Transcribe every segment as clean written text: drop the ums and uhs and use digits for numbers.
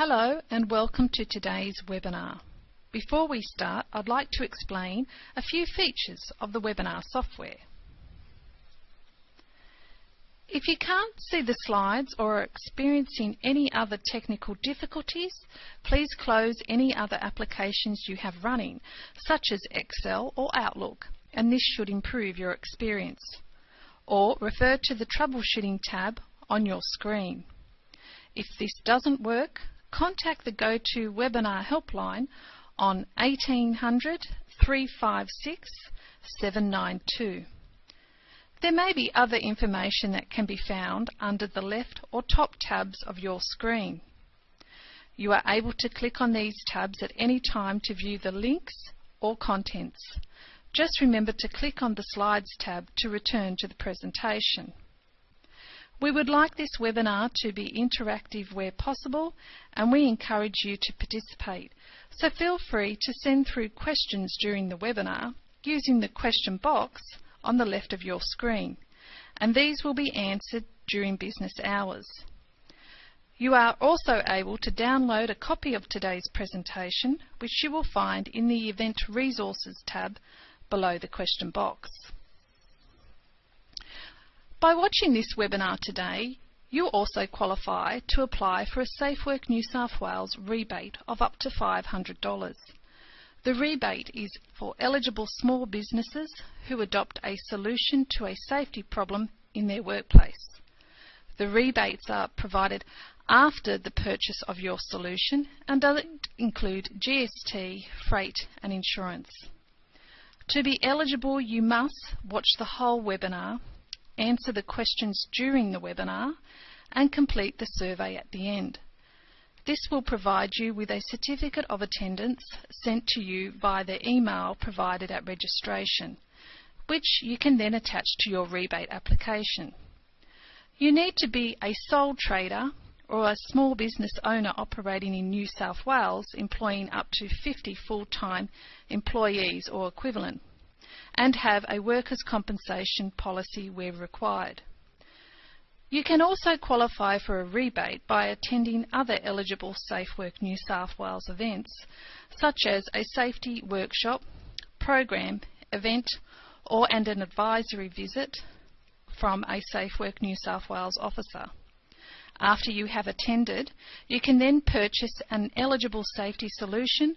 Hello and welcome to today's webinar. Before we start, I'd like to explain a few features of the webinar software. If you can't see the slides or are experiencing any other technical difficulties, please close any other applications you have running, such as Excel or Outlook, and this should improve your experience. Or refer to the troubleshooting tab on your screen. If this doesn't work, contact the GoToWebinar helpline on 1800 356 792. There may be other information that can be found under the left or top tabs of your screen. You are able to click on these tabs at any time to view the links or contents. Just remember to click on the Slides tab to return to the presentation. We would like this webinar to be interactive where possible, and we encourage you to participate. So feel free to send through questions during the webinar using the question box on the left of your screen, and these will be answered during business hours. You are also able to download a copy of today's presentation, which you will find in the Event Resources tab below the question box. By watching this webinar today, you also qualify to apply for a SafeWork New South Wales rebate of up to $500. The rebate is for eligible small businesses who adopt a solution to a safety problem in their workplace. The rebates are provided after the purchase of your solution and doesn't include GST, freight and insurance. To be eligible, you must watch the whole webinar, answer the questions during the webinar and complete the survey at the end. This will provide you with a certificate of attendance sent to you via the email provided at registration, which you can then attach to your rebate application. You need to be a sole trader or a small business owner operating in New South Wales employing up to 50 full-time employees or equivalent, and have a workers' compensation policy where required. You can also qualify for a rebate by attending other eligible SafeWork New South Wales events, such as a safety workshop, program, event, and an advisory visit from a SafeWork New South Wales officer. After you have attended, you can then purchase an eligible safety solution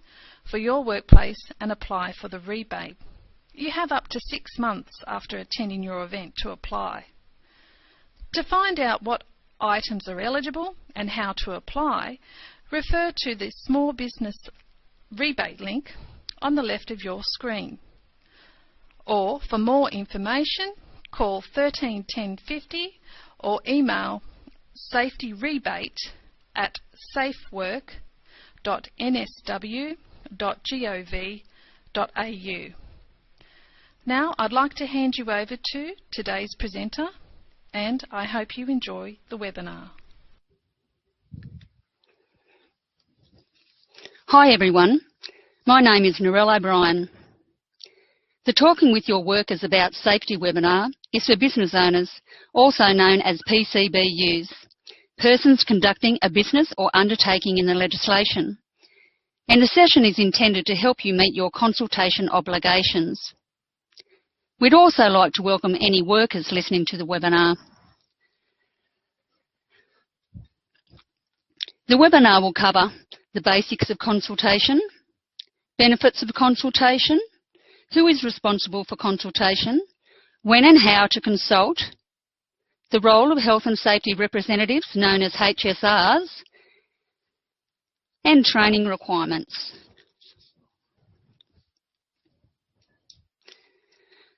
for your workplace and apply for the rebate. You have up to 6 months after attending your event to apply. To find out what items are eligible and how to apply, refer to the Small Business Rebate link on the left of your screen. Or for more information, call 13 10 50 or email safetyrebate@nsw.gov.au. Now I'd like to hand you over to today's presenter, and I hope you enjoy the webinar. Hi everyone, my name is Narelle O'Brien. The Talking with Your Workers About Safety webinar is for business owners, also known as PCBUs, persons conducting a business or undertaking in the legislation. And the session is intended to help you meet your consultation obligations. We'd also like to welcome any workers listening to the webinar. The webinar will cover the basics of consultation, benefits of consultation, who is responsible for consultation, when and how to consult, the role of health and safety representatives known as HSRs, and training requirements.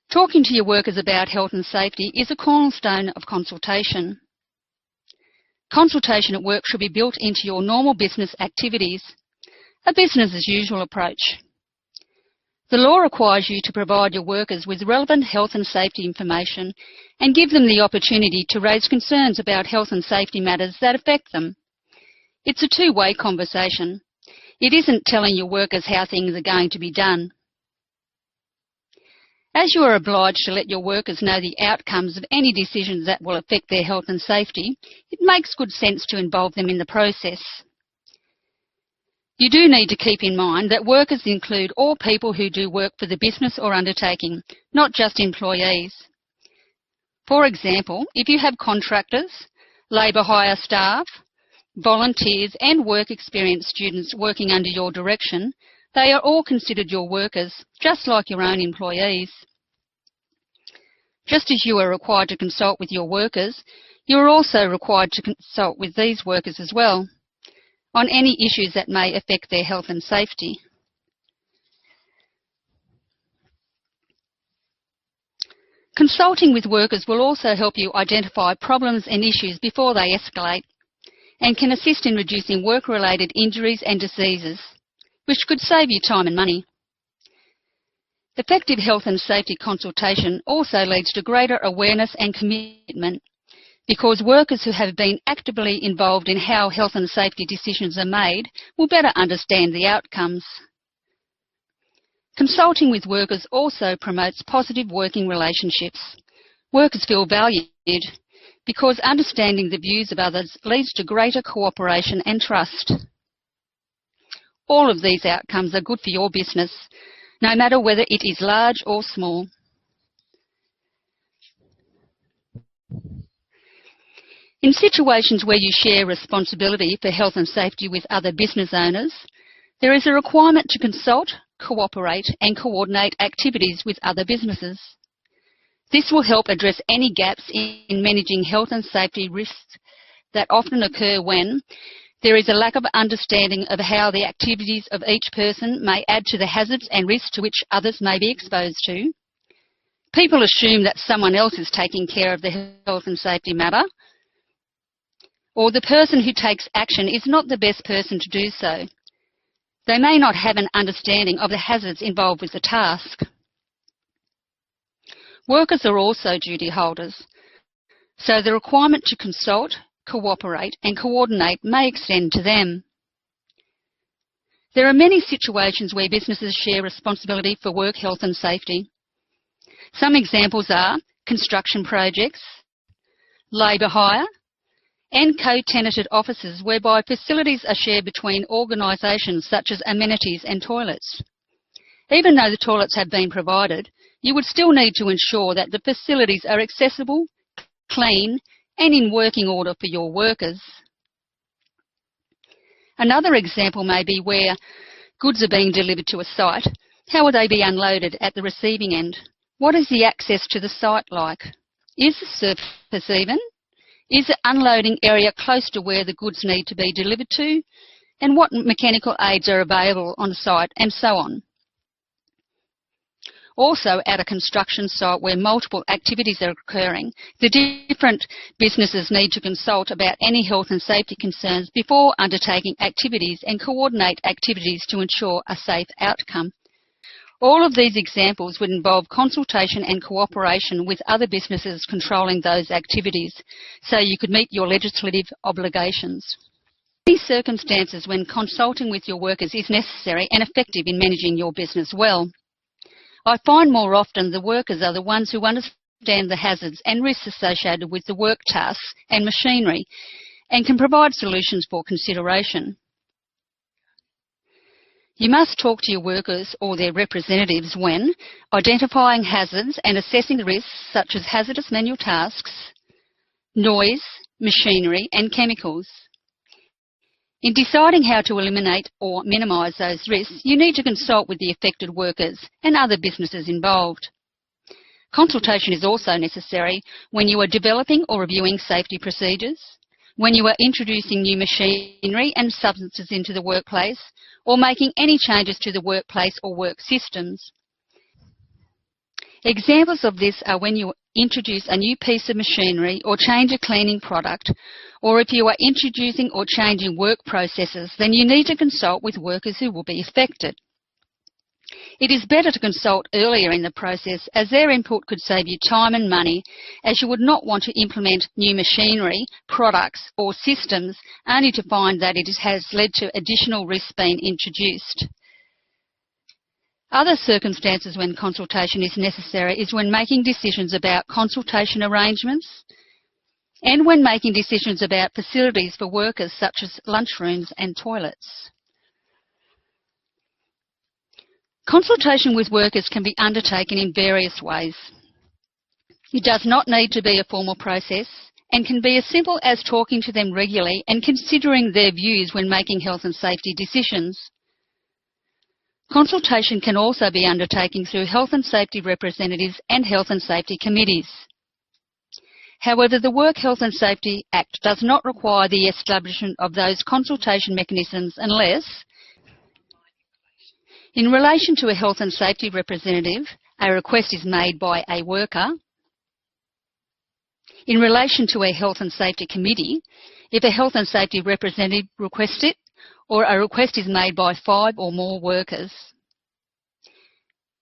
Talking to your workers about health and safety is a cornerstone of consultation. Consultation at work should be built into your normal business activities, a business as usual approach. The law requires you to provide your workers with relevant health and safety information and give them the opportunity to raise concerns about health and safety matters that affect them. It's a two-way conversation. It isn't telling your workers how things are going to be done. As you are obliged to let your workers know the outcomes of any decisions that will affect their health and safety, it makes good sense to involve them in the process. You do need to keep in mind that workers include all people who do work for the business or undertaking, not just employees. For example, if you have contractors, labour hire staff, volunteers and work experience students working under your direction, they are all considered your workers, just like your own employees. Just as you are required to consult with your workers, you are also required to consult with these workers as well on any issues that may affect their health and safety. Consulting with workers will also help you identify problems and issues before they escalate and can assist in reducing work-related injuries and diseases, which could save you time and money. Effective health and safety consultation also leads to greater awareness and commitment because workers who have been actively involved in how health and safety decisions are made will better understand the outcomes. Consulting with workers also promotes positive working relationships. Workers feel valued because understanding the views of others leads to greater cooperation and trust. All of these outcomes are good for your business, no matter whether it is large or small. In situations where you share responsibility for health and safety with other business owners, there is a requirement to consult, cooperate and coordinate activities with other businesses. This will help address any gaps in managing health and safety risks that often occur when there is a lack of understanding of how the activities of each person may add to the hazards and risks to which others may be exposed to. People assume that someone else is taking care of the health and safety matter, or the person who takes action is not the best person to do so. They may not have an understanding of the hazards involved with the task. Workers are also duty holders, so the requirement to consult, cooperate and coordinate may extend to them. There are many situations where businesses share responsibility for work health and safety. Some examples are construction projects, labour hire, and co-tenanted offices whereby facilities are shared between organisations such as amenities and toilets. Even though the toilets have been provided, you would still need to ensure that the facilities are accessible, clean and in working order for your workers. Another example may be where goods are being delivered to a site. How will they be unloaded at the receiving end? What is the access to the site like? Is the surface even? Is the unloading area close to where the goods need to be delivered to? And what mechanical aids are available on site, and so on. Also, at a construction site where multiple activities are occurring, the different businesses need to consult about any health and safety concerns before undertaking activities and coordinate activities to ensure a safe outcome. All of these examples would involve consultation and cooperation with other businesses controlling those activities, so you could meet your legislative obligations. These circumstances when consulting with your workers is necessary and effective in managing your business well. I find more often the workers are the ones who understand the hazards and risks associated with the work tasks and machinery and can provide solutions for consideration. You must talk to your workers or their representatives when identifying hazards and assessing the risks such as hazardous manual tasks, noise, machinery and chemicals. In deciding how to eliminate or minimise those risks, you need to consult with the affected workers and other businesses involved. Consultation is also necessary when you are developing or reviewing safety procedures, when you are introducing new machinery and substances into the workplace, or making any changes to the workplace or work systems. Examples of this are when you introduce a new piece of machinery or change a cleaning product, or if you are introducing or changing work processes, then you need to consult with workers who will be affected. It is better to consult earlier in the process as their input could save you time and money, as you would not want to implement new machinery, products or systems only to find that it has led to additional risks being introduced. Other circumstances when consultation is necessary is when making decisions about consultation arrangements and when making decisions about facilities for workers such as lunchrooms and toilets. Consultation with workers can be undertaken in various ways. It does not need to be a formal process and can be as simple as talking to them regularly and considering their views when making health and safety decisions. Consultation can also be undertaken through health and safety representatives and health and safety committees. However, the Work Health and Safety Act does not require the establishment of those consultation mechanisms unless, in relation to a health and safety representative, a request is made by a worker. In relation to a health and safety committee, if a health and safety representative requests it, or a request is made by 5 or more workers.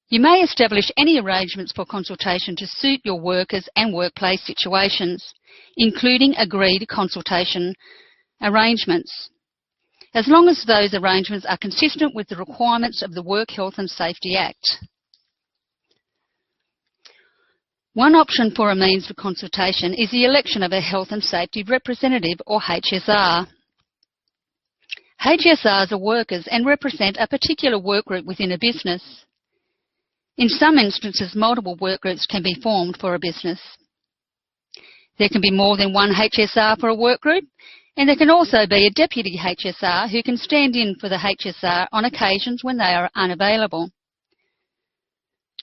You may establish any arrangements for consultation to suit your workers and workplace situations, including agreed consultation arrangements, as long as those arrangements are consistent with the requirements of the Work Health and Safety Act. One option for a means of consultation is the election of a health and safety representative, or HSR. HSRs are workers and represent a particular work group within a business. In some instances, multiple work groups can be formed for a business. There can be more than one HSR for a work group, and there can also be a deputy HSR who can stand in for the HSR on occasions when they are unavailable.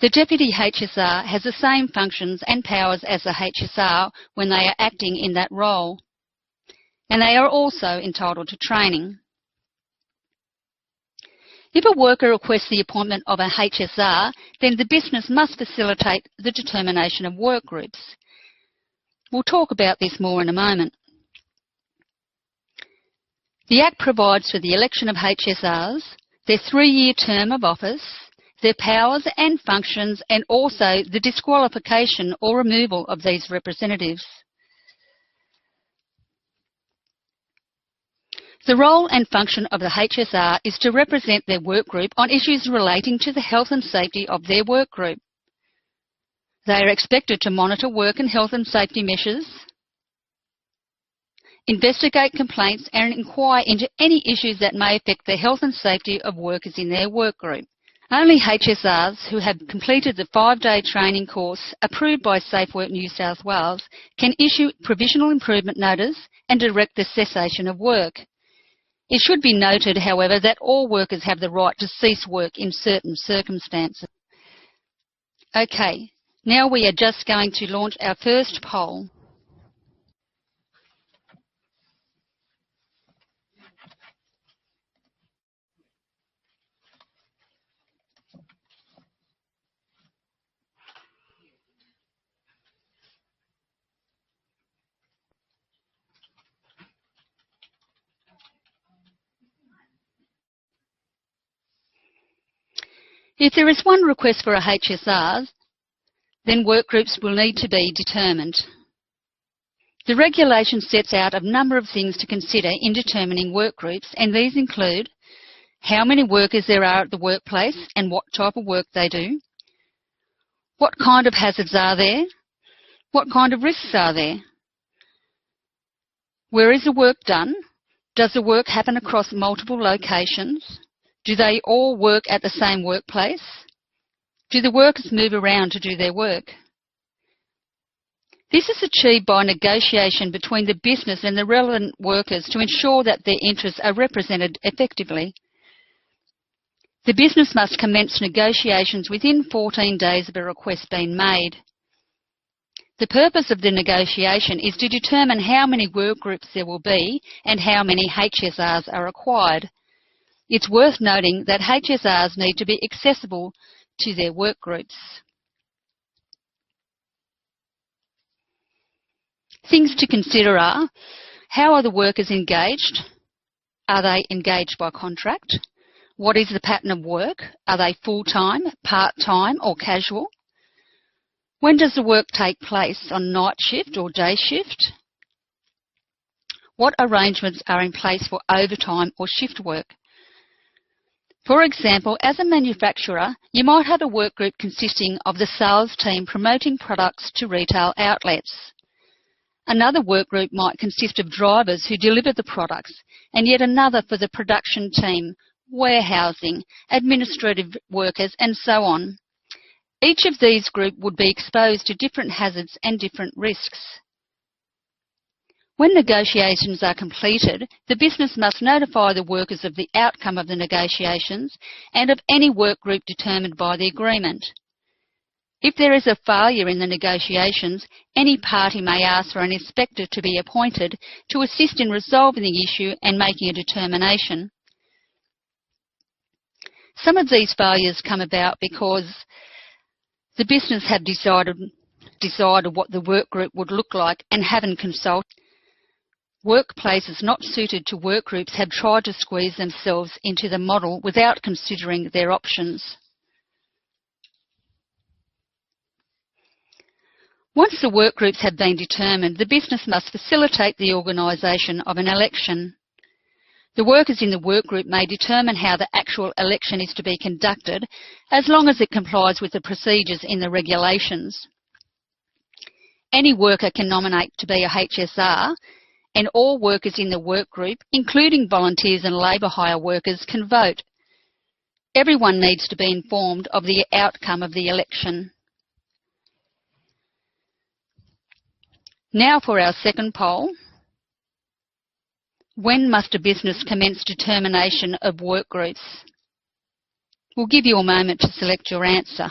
The deputy HSR has the same functions and powers as the HSR when they are acting in that role, and they are also entitled to training. If a worker requests the appointment of a HSR, then the business must facilitate the determination of work groups. We'll talk about this more in a moment. The Act provides for the election of HSRs, their 3-year term of office, their powers and functions, and also the disqualification or removal of these representatives. The role and function of the HSR is to represent their work group on issues relating to the health and safety of their work group. They are expected to monitor work and health and safety measures, investigate complaints and inquire into any issues that may affect the health and safety of workers in their work group. Only HSRs who have completed the 5-day training course approved by Safe Work New South Wales can issue provisional improvement notice and direct the cessation of work. It should be noted, however, that all workers have the right to cease work in certain circumstances. Okay, now we are just going to launch our first poll. If there is one request for a HSR, then work groups will need to be determined. The regulation sets out a number of things to consider in determining work groups, and these include how many workers there are at the workplace and what type of work they do, what kind of hazards are there, what kind of risks are there, where is the work done, does the work happen across multiple locations, do they all work at the same workplace? Do the workers move around to do their work? This is achieved by negotiation between the business and the relevant workers to ensure that their interests are represented effectively. The business must commence negotiations within 14 days of a request being made. The purpose of the negotiation is to determine how many work groups there will be and how many HSRs are required. It's worth noting that HSRs need to be accessible to their work groups. Things to consider are, how are the workers engaged? Are they engaged by contract? What is the pattern of work? Are they full-time, part-time or casual? When does the work take place, on night shift or day shift? What arrangements are in place for overtime or shift work? For example, as a manufacturer, you might have a work group consisting of the sales team promoting products to retail outlets. Another work group might consist of drivers who deliver the products, and yet another for the production team warehousing, administrative workers, and so on. Each of these groups would be exposed to different hazards and different risks. When negotiations are completed, the business must notify the workers of the outcome of the negotiations and of any work group determined by the agreement. If there is a failure in the negotiations, any party may ask for an inspector to be appointed to assist in resolving the issue and making a determination. Some of these failures come about because the business have decided what the work group would look like and haven't consulted. Workplaces not suited to work groups have tried to squeeze themselves into the model without considering their options. Once the work groups have been determined, the business must facilitate the organisation of an election. The workers in the work group may determine how the actual election is to be conducted, as long as it complies with the procedures in the regulations. Any worker can nominate to be a HSR, and all workers in the work group, including volunteers and labour hire workers, can vote. Everyone needs to be informed of the outcome of the election. Now for our second poll. When must a business commence determination of work groups? We'll give you a moment to select your answer.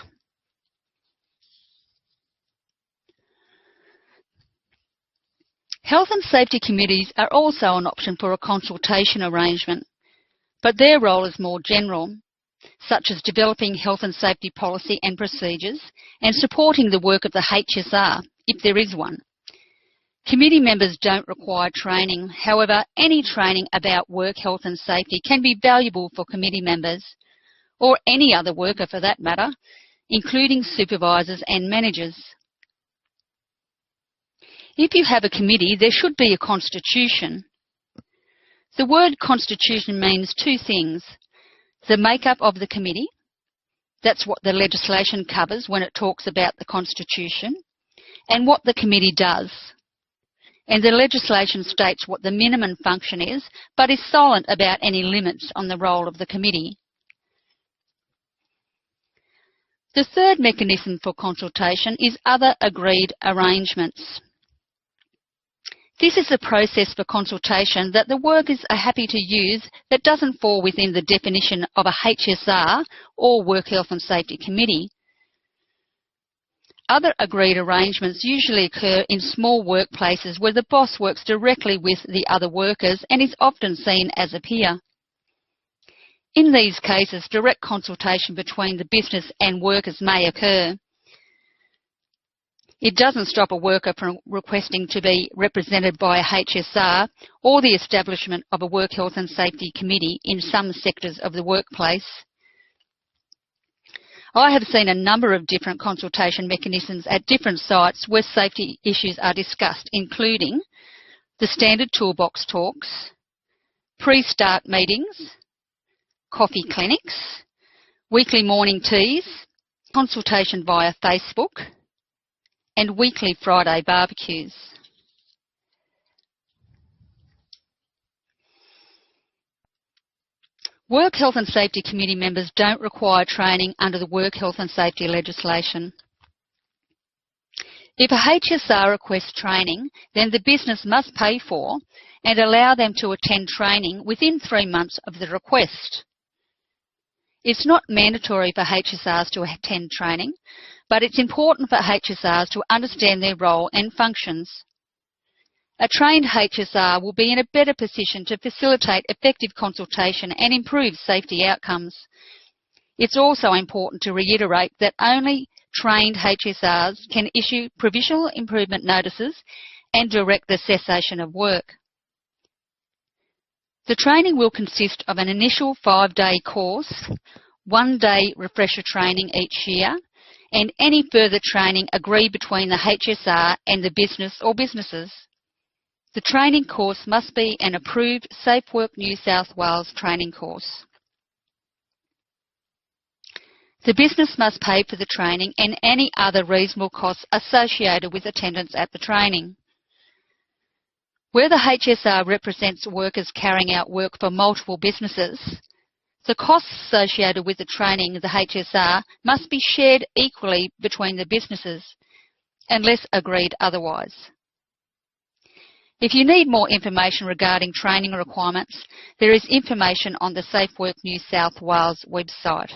Health and safety committees are also an option for a consultation arrangement, but their role is more general, such as developing health and safety policy and procedures and supporting the work of the HSR, if there is one. Committee members don't require training. However, any training about work health and safety can be valuable for committee members, or any other worker for that matter, including supervisors and managers. If you have a committee, there should be a constitution. The word constitution means two things: the makeup of the committee, that's what the legislation covers when it talks about the constitution, and what the committee does. And the legislation states what the minimum function is, but is silent about any limits on the role of the committee. The third mechanism for consultation is other agreed arrangements. This is a process for consultation that the workers are happy to use that doesn't fall within the definition of a HSR or Work Health and Safety Committee. Other agreed arrangements usually occur in small workplaces where the boss works directly with the other workers and is often seen as a peer. In these cases, direct consultation between the business and workers may occur. It doesn't stop a worker from requesting to be represented by a HSR or the establishment of a Work Health and Safety Committee in some sectors of the workplace. I have seen a number of different consultation mechanisms at different sites where safety issues are discussed, including the standard toolbox talks, pre-start meetings, coffee clinics, weekly morning teas, consultation via Facebook, and weekly Friday barbecues. Work Health and Safety Committee members don't require training under the Work Health and Safety legislation. If a HSR requests training, then the business must pay for and allow them to attend training within 3 months of the request. It's not mandatory for HSRs to attend training, but it's important for HSRs to understand their role and functions. A trained HSR will be in a better position to facilitate effective consultation and improve safety outcomes. It's also important to reiterate that only trained HSRs can issue provisional improvement notices and direct the cessation of work. The training will consist of an initial 5-day course, 1-day refresher training each year, and any further training agreed between the HSR and the business or businesses. The training course must be an approved Safe Work New South Wales training course. The business must pay for the training and any other reasonable costs associated with attendance at the training. Where the HSR represents workers carrying out work for multiple businesses, The costs associated with the training of the HSR must be shared equally between the businesses, unless agreed otherwise. If you need more information regarding training requirements, there is information on the Safe Work New South Wales website.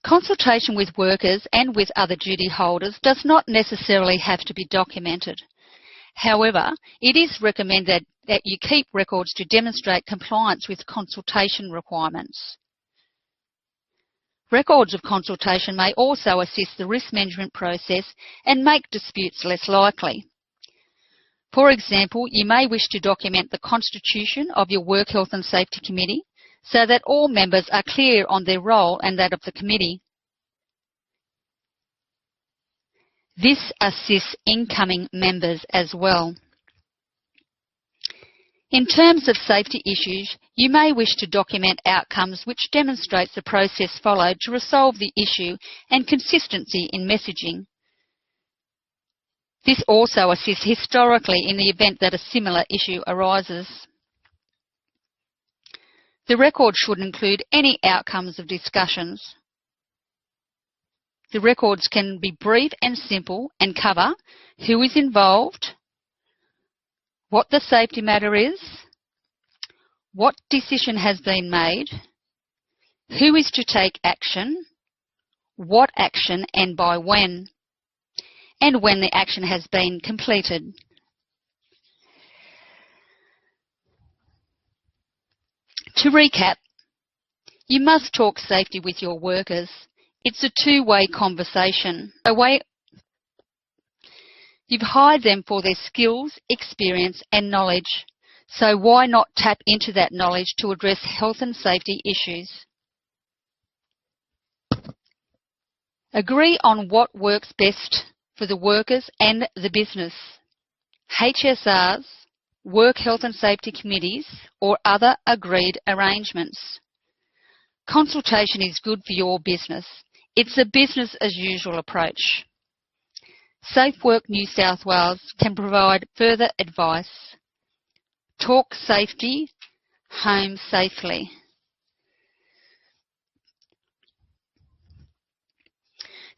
Consultation with workers and with other duty holders does not necessarily have to be documented. However, it is recommended that you keep records to demonstrate compliance with consultation requirements. Records of consultation may also assist the risk management process and make disputes less likely. For example, you may wish to document the constitution of your Work Health and Safety Committee so that all members are clear on their role and that of the committee. This assists incoming members as well. In terms of safety issues, you may wish to document outcomes which demonstrates the process followed to resolve the issue and consistency in messaging. This also assists historically in the event that a similar issue arises. The record should include any outcomes of discussions. The records can be brief and simple and cover who is involved, what the safety matter is, what decision has been made, who is to take action, what action and by when, and when the action has been completed. To recap, you must talk safety with your workers. It's a two-way conversation. You've hired them for their skills, experience and knowledge, so why not tap into that knowledge to address health and safety issues? Agree on what works best for the workers and the business. HSRs, Work Health and Safety Committees or other agreed arrangements. Consultation is good for your business. It's a business as usual approach. Safe Work New South Wales can provide further advice. Talk safety, home safely.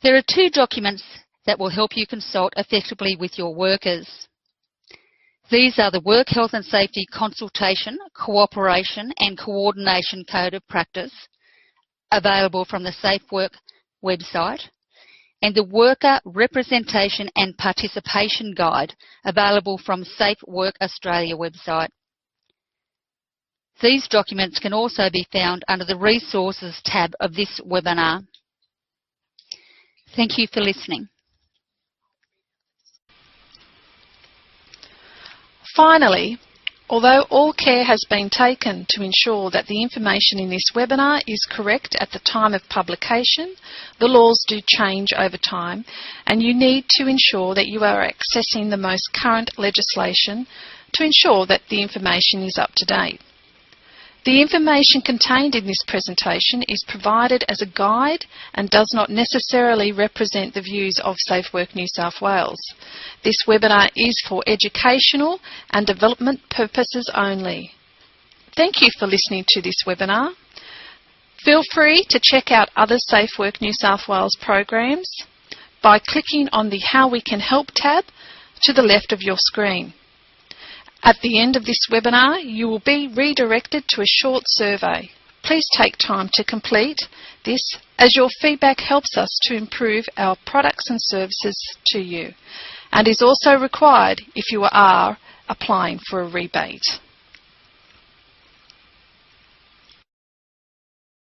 There are two documents that will help you consult effectively with your workers. These are the Work Health and Safety Consultation, Cooperation and Coordination Code of Practice, available from the Safe Work website, and the Worker Representation and Participation Guide, available from Safe Work Australia website. These documents can also be found under the Resources tab of this webinar. Thank you for listening. Finally, although all care has been taken to ensure that the information in this webinar is correct at the time of publication, the laws do change over time and you need to ensure that you are accessing the most current legislation to ensure that the information is up to date. The information contained in this presentation is provided as a guide and does not necessarily represent the views of Safe Work New South Wales. This webinar is for educational and development purposes only. Thank you for listening to this webinar. Feel free to check out other Safe Work New South Wales programs by clicking on the How We Can Help tab to the left of your screen. At the end of this webinar, you will be redirected to a short survey. Please take time to complete this as your feedback helps us to improve our products and services to you and is also required if you are applying for a rebate.